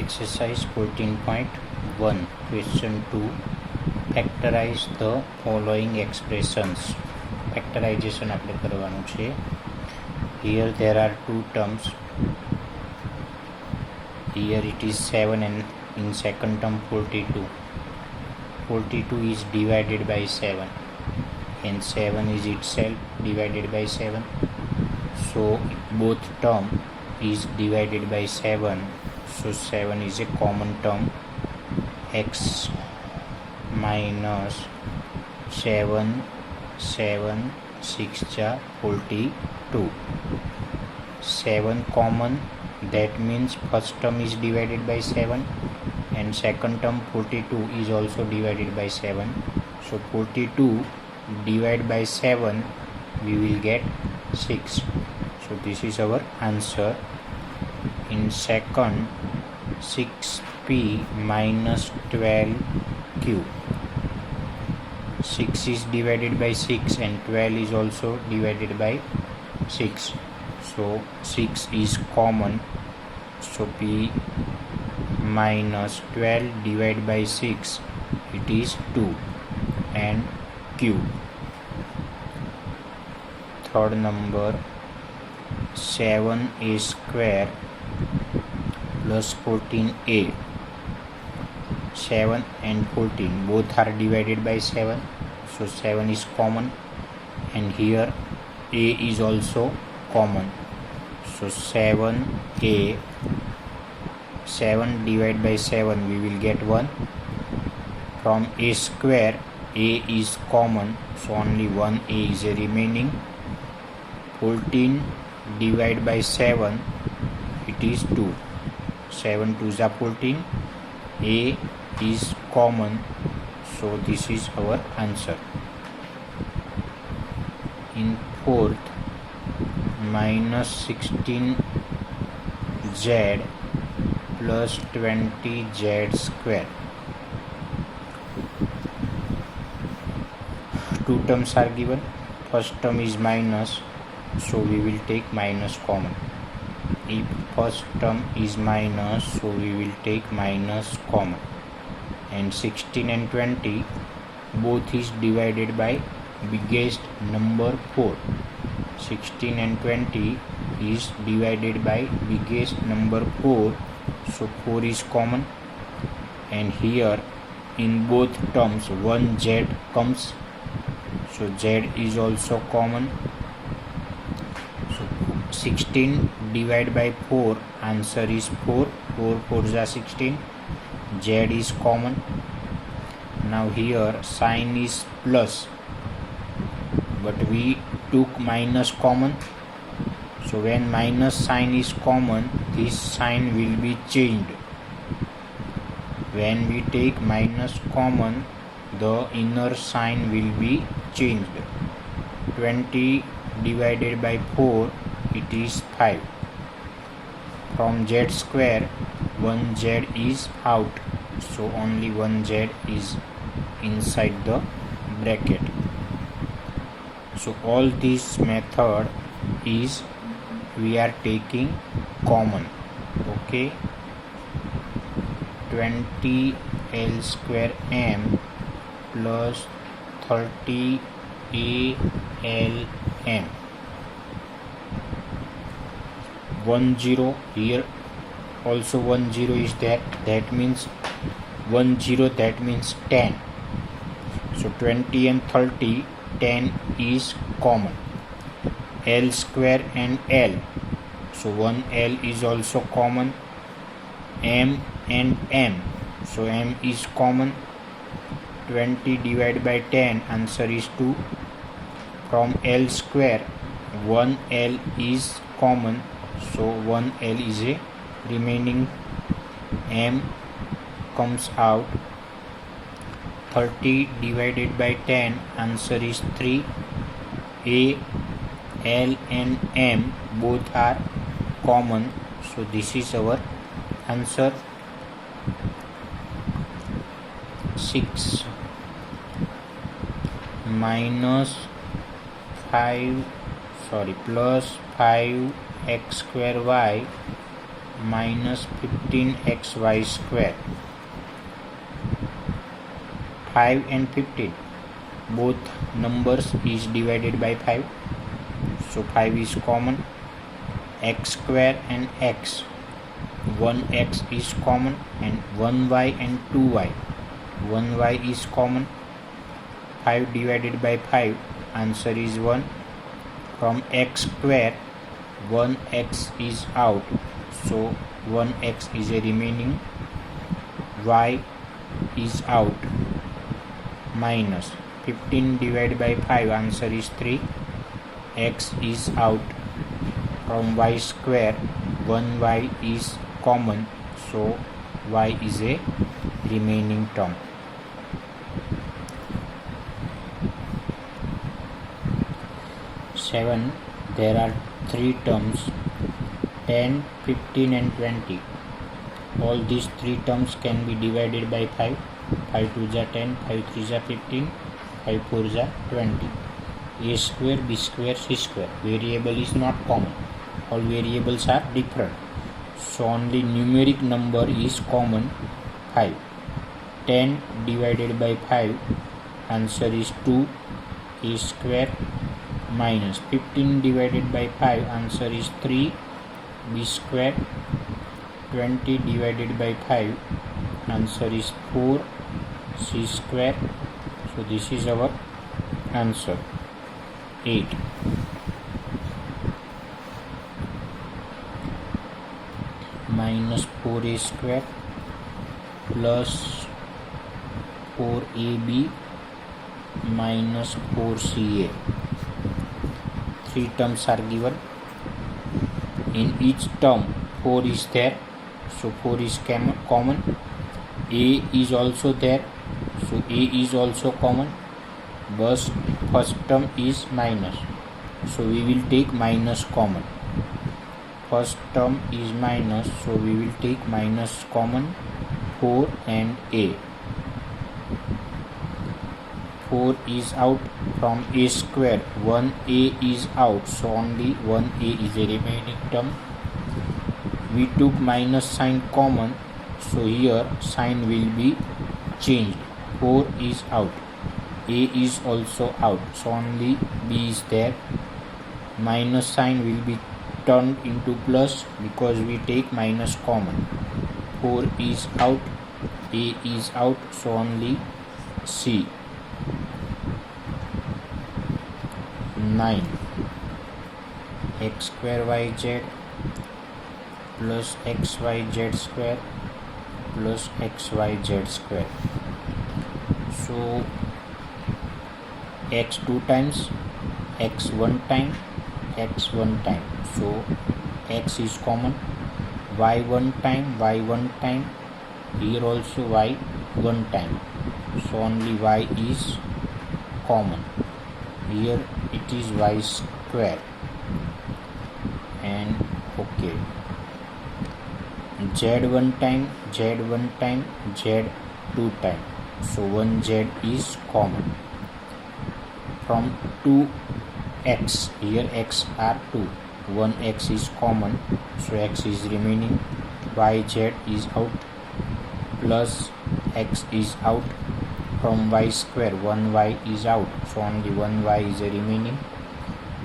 Exercise 14.1 Question 2 Factorize the following expressions. Factorization આપણે કરવાનું છે. Here there are two terms. Here it is 7 and in second term 42. 42 is divided by 7 and 7 is itself divided by 7. So both term is divided by 7. So 7 is a common term. X minus 7, 6 42. 7 common, that means first term is divided by 7 and second term 42 is also divided by 7. So 42 divided by 7 we will get 6. So this is our answer. In second, 6p minus 12q. 6 is divided by 6 and 12 is also divided by 6. So 6 is common. So p minus 12 divided by 6, it is 2 and q. Third number, 7a square plus 14a. 7 and 14 both are divided by 7, so 7 is common, and here a is also common. So 7a, 7 divided by 7 we will get 1. From a square, a is common, so only 1a is remaining. 14 divided by 7, it is 2. 7 2s are 14. A is common, so this is our answer. In fourth, minus 16z plus 20z square. Two terms are given. First term is minus, so we will take minus common. If first term is minus, so we will take minus common. And 16 and 20 both is divided by biggest number 4. 16 and 20 is divided by biggest number 4, so 4 is common. And here in both terms 1z comes, so z is also common. 16 divided by 4, answer is 4. 4 4s are 16. Z is common. Now here sign is plus, but we took minus common. So when minus sign is common, this sign will be changed. When we take minus common, the inner sign will be changed. 20 divided by 4, it is 5. From z square, 1z is out, so only 1z is inside the bracket. So all this method is we are taking common. Okay, 20l square m plus 30al m. 1 0, here also 1 0 is there, that means 1 0, that means 10. So 20 and 30, 10 is common. L square and L, so 1L is also common. M and M, so M is common. 20 divided by 10, answer is 2. From L square, 1L is common, so 1L is a remaining. M comes out. 30 divided by 10, answer is 3. A, L and M both are common, so this is our answer. 6 minus 5 plus 5x square y minus 15xy square. 5 and 15, both numbers is divided by 5, so 5 is common. X square and x, 1x is common, and 1y and 2y, 1y is common. 5 divided by 5, answer is 1. From x square, 1x is out, so 1x is a remaining. Y is out, minus 15 divided by 5, answer is 3. X is out. From y square, 1y is common, so y is a remaining term. Seven, there are three terms, 10, 15 and 20. All these three terms can be divided by 5. 5 2 is 10, 5 3 is 15, 5 4 is 20. A square, b square, c square. Variable is not common. All variables are different. So only numeric number is common, 5. 10 divided by 5, answer is 2, a square, minus 15 divided by 5, answer is 3, b square. 20 divided by 5, answer is 4, c square. So this is our answer. 8. Minus 4a square plus 4ab minus 4ca. Three terms are given. In each term 4 is there, so 4 is common. A is also there, so a is also common, but first term is minus, so we will take minus common. First term is minus, so we will take minus common. 4 and a. 4 is out. From a square, 1a is out, so only 1a is a remaining term. We took minus sign common, so here sign will be changed. 4 is out, a is also out, so only b is there. Minus sign will be turned into plus because we take minus common. 4 is out, a is out, so only c. 9. X square yz plus xyz square plus xyz square. So x 2 times, x 1 time, x 1 time. So x is common. Y 1 time, y 1 time. Here also y 1 time. So only y is common. Here it is y square. And okay. Z 1 time, z 1 time, z 2 time. So 1z is common. From 2x, here x are 2, 1x is common, so x is remaining. Yz is out, plus x is out. From y square, 1y is out, so only 1y is remaining.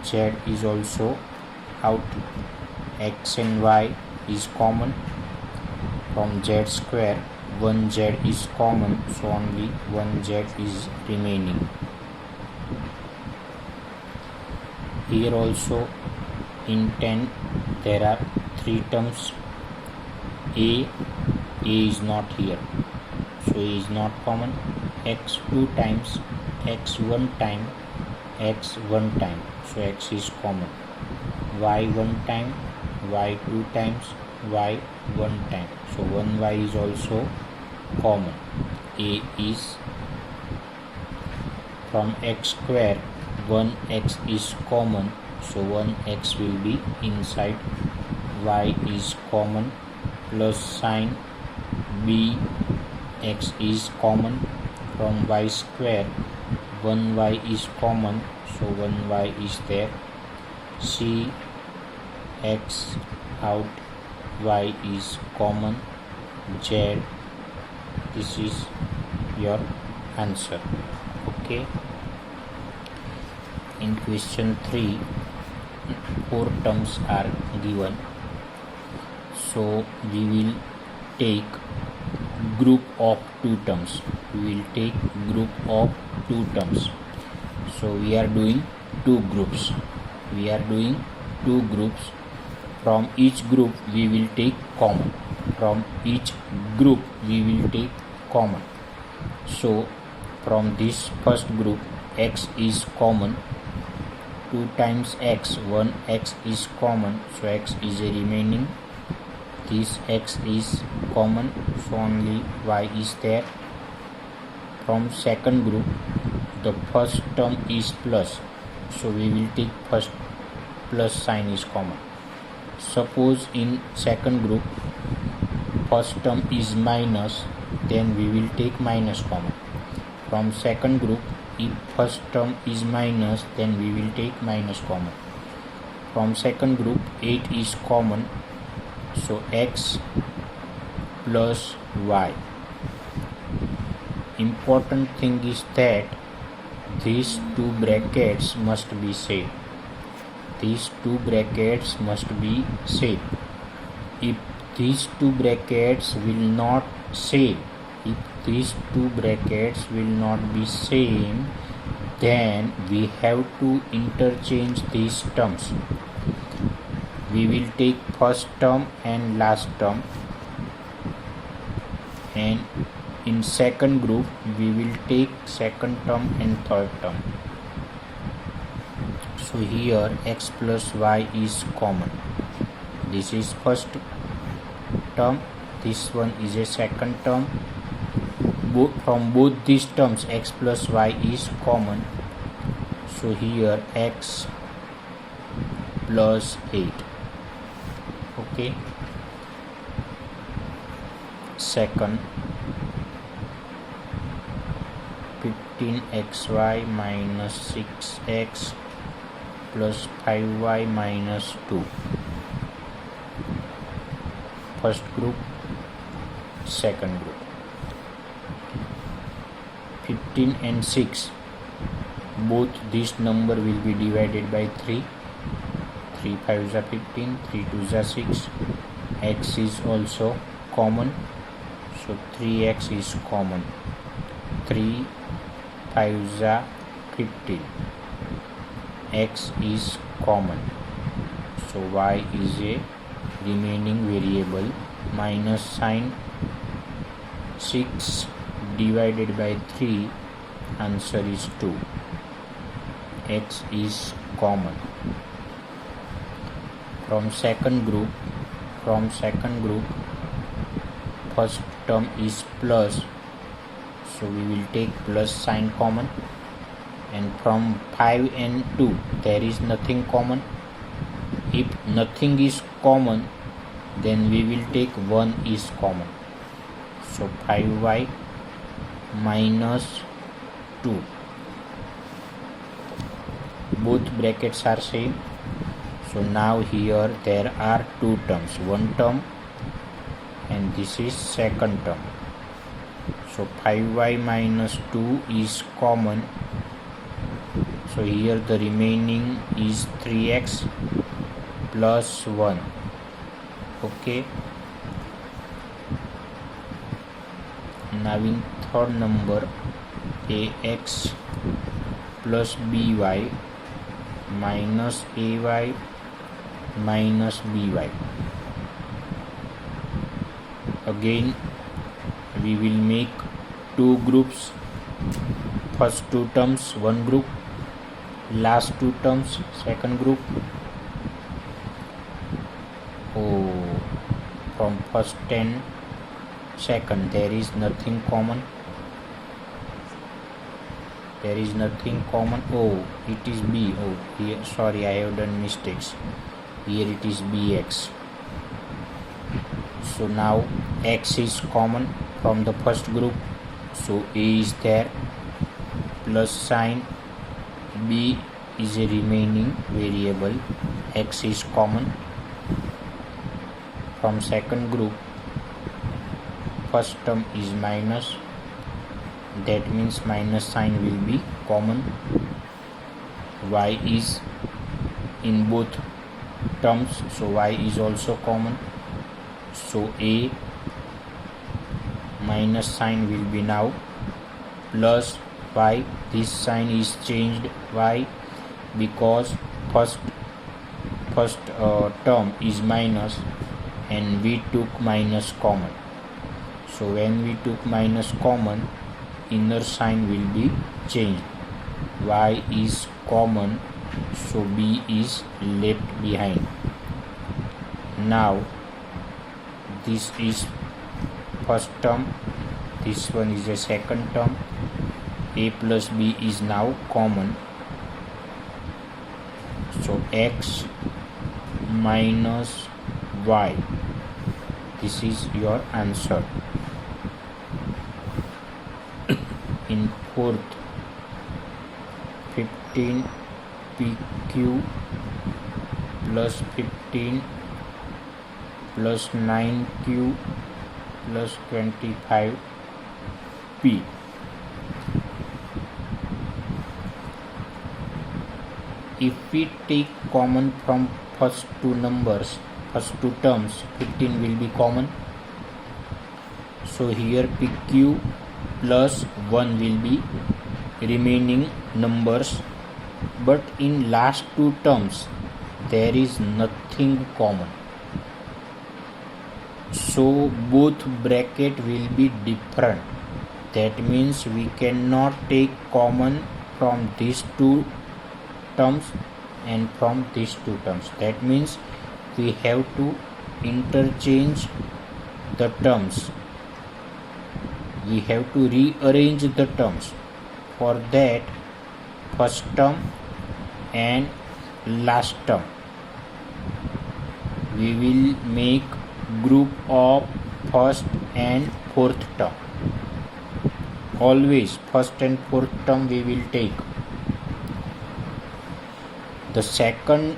Z is also out. X and y is common. From z square, 1z is common, so only 1z is remaining. Here also in 10 there are three terms. A is not here, so a is not common. X 2 times, x 1 time, x 1 time, so x is common. Y 1 time, y 2 times, y 1 time, so 1y is also common. A is. From x square, 1x is common, so 1x will be inside. Y is common, plus sign. B, x is common. From y square, 1y is common, so 1y is there. C, x out, y is common, z, this is your answer. Okay. In question 3, 4 terms are given, so we will take group of 2 terms. So we are doing two groups. From each group we will take common. So from this first group, x is common. 2 times x, 1x is common, so x is a remaining. This x is common, so only y is there. From second group, the first term is plus, so we will take first plus sign is common. Suppose in second group first term is minus, then we will take minus common. From second group, if first term is minus, then we will take minus common. From second group 8 is common, so x plus y. Important thing is that these two brackets must be same. If these two brackets will not be same, then we have to interchange these terms. We will take first term and last term, and in second group we will take second term and third term. So here x plus y is common. This is first term, this one is a second term. From both these terms x plus y is common, so here x plus 8. Okay. Second, 15xy minus 6x plus 5y minus 2. First group, second group. 15 and 6, both this number will be divided by 3. 3 5s are 15, 3 2s are 6. X is also common, so 3x is common. 3 5s are 15. X is common, so y is a remaining variable. Minus sign, 6 divided by 3, answer is 2. X is common. From second group, first term is plus, so we will take plus sign common. And from 5 and 2 there is nothing common. If nothing is common, then we will take 1 is common, so 5y minus 2. Both brackets are same, so now here there are two terms, one term and this is second term, so 5y minus 2 is common, so here the remaining is 3x plus 1. Okay. Now in third number, ax plus by minus ay minus by. Again we will make two groups. First two terms one group, last two terms second group. From first and second there is nothing common. It is b. Here, sorry, I have done mistakes. Here it is bx. So now x is common from the first group, so a is there, plus sign, b is a remaining variable, x is common. From second group, first term is minus, that means minus sign will be common. Y is in both terms, so y is also common. So a minus sign will be now plus y. This sign is changed y because first term is minus and we took minus common. So when we took minus common, inner sign will be changed. Y is common, so b is left behind. Now this is first term, this one is a second term. A plus b is now common, so x minus y, this is your answer. In fourth, 15 pq plus 15 plus 9q plus 25p. If we take common from first two numbers, first two terms, 15 will be common. So here pq plus 1 will be remaining numbers, but in last two terms there is nothing common, so both bracket will be different. That means we cannot take common from these two terms and from these two terms. That means we have to interchange the terms, we have to rearrange the terms. For that, first term and last term we will make group of first and fourth term. Always first and fourth term we will take. The second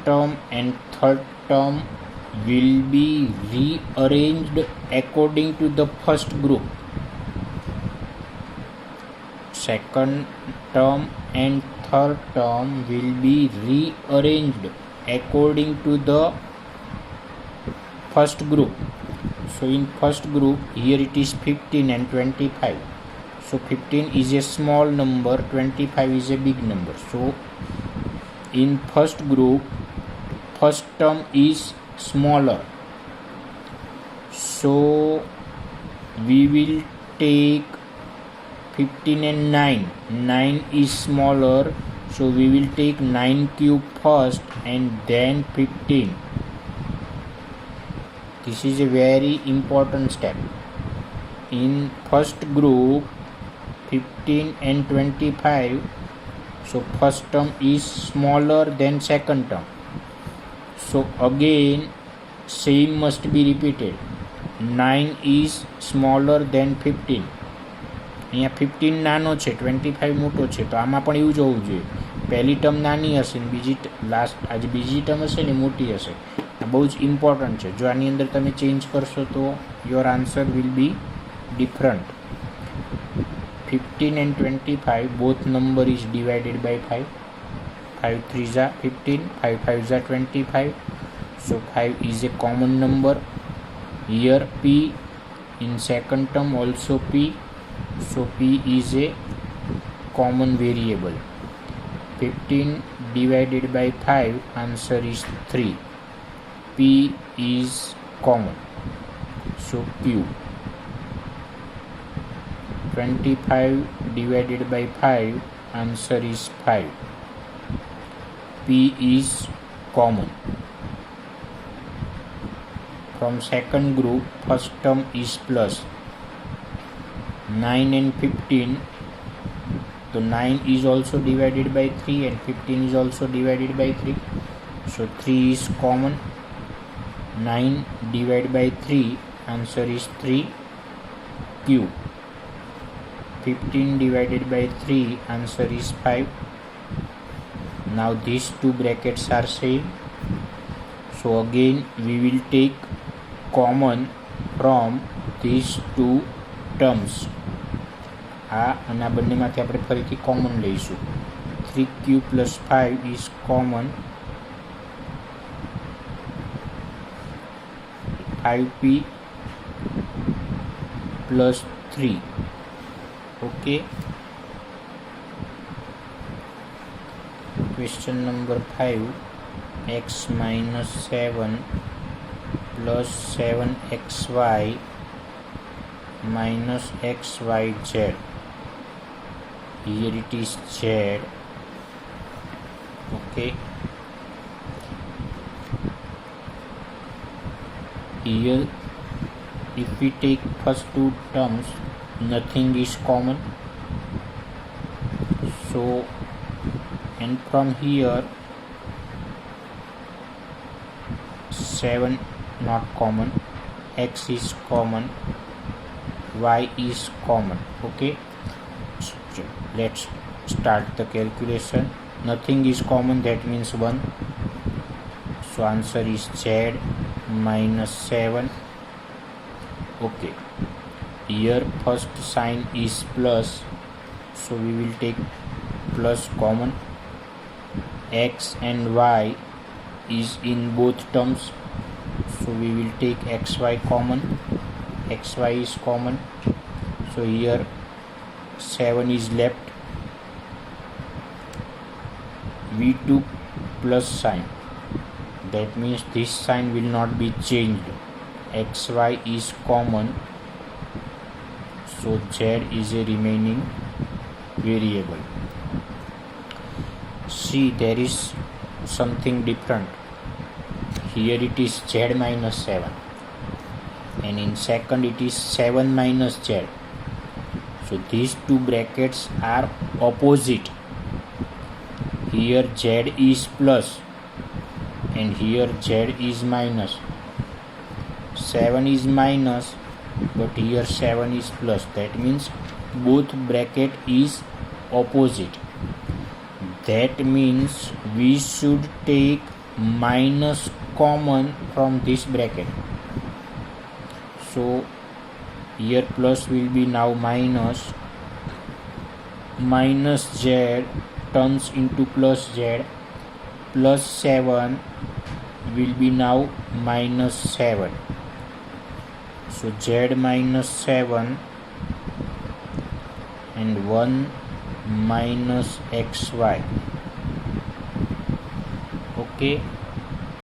term and third term will be rearranged according to the first group. Second term and third term will be rearranged according to the first group. So in first group, here it is 15 and 25. So 15 is a small number, 25 is a big number. So in first group, first term is smaller, so we will take 15 and 9 is smaller, so we will take 9q first and then 15. This is a very important step. In first group, 15 and 25, so first term is smaller than second term. So again same must be repeated. 9 is smaller than 15. અહીંયા 15 નાનો છે, 25 મોટો છે, તો આમાં પણ એવું જ હોવું જોઈએ. પહેલી ટર્મ નાની હશે ને બીજી બીજી ટર્મ હશે ને મોટી હશે. આ બહુ જ ઇમ્પોર્ટન્ટ છે. જો આની અંદર તમે ચેન્જ કરશો તો your answer will be different. 15 and 25 both number is divided by 5. 5 3s are 15, 5 5s are 25. So 5 is a common number. Here p, in second term also p. So p is a common variable. 15 divided by 5, answer is 3. P is common, so q. 25 divided by 5, answer is 5. P is common. From second group, first term is plus. 9 and 15, so 9 is also divided by 3 and 15 is also divided by 3, so 3 is common. 9 divided by 3, answer is 3q. 15 divided by 3, answer is 5. Now these two brackets are same, So again we will take common from these two terms. અને આ બંનેમાંથી આપણે ફરીથી common લઈશું. 3q plus 5 is common. 5p plus 3. Okay. Question number 5. X minus 7 plus 7xy minus xyz. Here it is z. Okay. Here if we take first two terms, nothing is common. So and from here 7 not common, x is common, y is common. Okay, so let's start the calculation. Nothing is common, that means 1. So answer is z minus 7. Okay, here first sign is plus, so we will take plus common. X and y is in both terms, so we will take xy common. Xy is common, so here 7 is left. We took plus sign, that means this sign will not be changed. Xy is common, so z is a remaining variable. See, there is something different. Here it is z minus 7, and in second it is 7 minus z. So these two brackets are opposite. Here z is plus and here z is minus. 7 is minus, but here 7 is plus. That means both bracket is opposite. That means we should take minus common from this bracket. So here plus will be now minus. Minus z turns into plus z. Plus 7 will be now minus 7. So z minus 7 and 1 minus xy. Okay.